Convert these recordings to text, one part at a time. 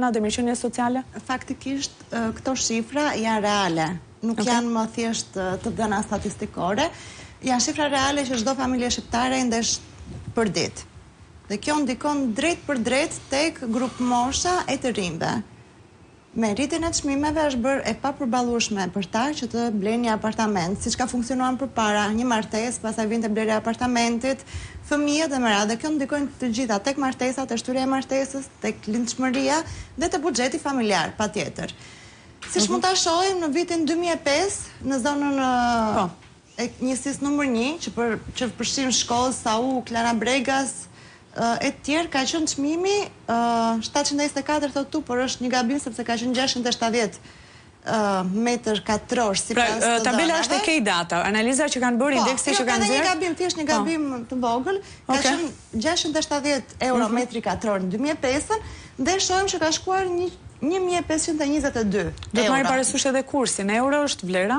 Në mirëqenie sociale? Faktikisht, këto shifra janë reale. Nuk janë më thjesht të dhëna statistikore. Janë shifra reale që çdo familje shqiptare ndesh për ditë. Dhe kjo ndikon drejt për drejt tek grup mosha e të rinjve. Me rritjen e çmimeve është bërë e papërballueshme për ta që të blejnë një apartament, siç ka funksionuar përpara, një martesë, pastaj vinte blerja e apartamentit, fëmijët e mëra, dhe kjo ndikojnë të gjitha tek martesa, te shtyrja e martesës, tek lindshmëria dhe te buxheti familjar, patjetër. Siç mund ta shohim në vitin 2005 në zonën e njësisë numër 1, që përfshin shkollë, SAU, Klara Bregas, e tjerë, ka qenë çmimi 724 thotë tu, por është një gabim sepse ka qenë 670 metër katror sipas të dhënave. Tabela është e ke data, analiza që kanë bërë, indeksi që kanë nxjerrë. Një gabim, thjesht një gabim të vogël, ka qenë 670 euro metri katror në 2005-ën dhe shohim që ka shkuar 1522 euro. Duhet marrë parasysh edhe kursin, euro është vlera?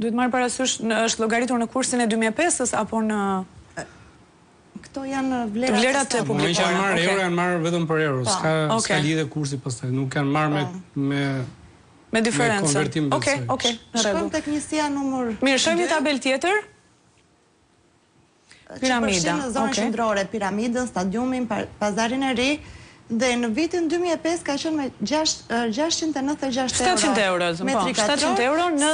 Duhet marrë parasysh është llogaritur në kursin e 2005-s apo në Këto janë vlerat e publikuara. Që janë marrë euro, janë marrë vetëm për euro. S'ka lidhje kursi pastaj, nuk kanë marrë me diferencën. Konvertim. Okej, shkojmë tek njësia numër 2. Mirë, shohim një tabel tjetër. Piramida. Në zonën qendrore, piramidën, stadiumin, pazarin e ri, dhe në vitin 2005 ka qenë me 696 euro. 700 euro, 700 euro në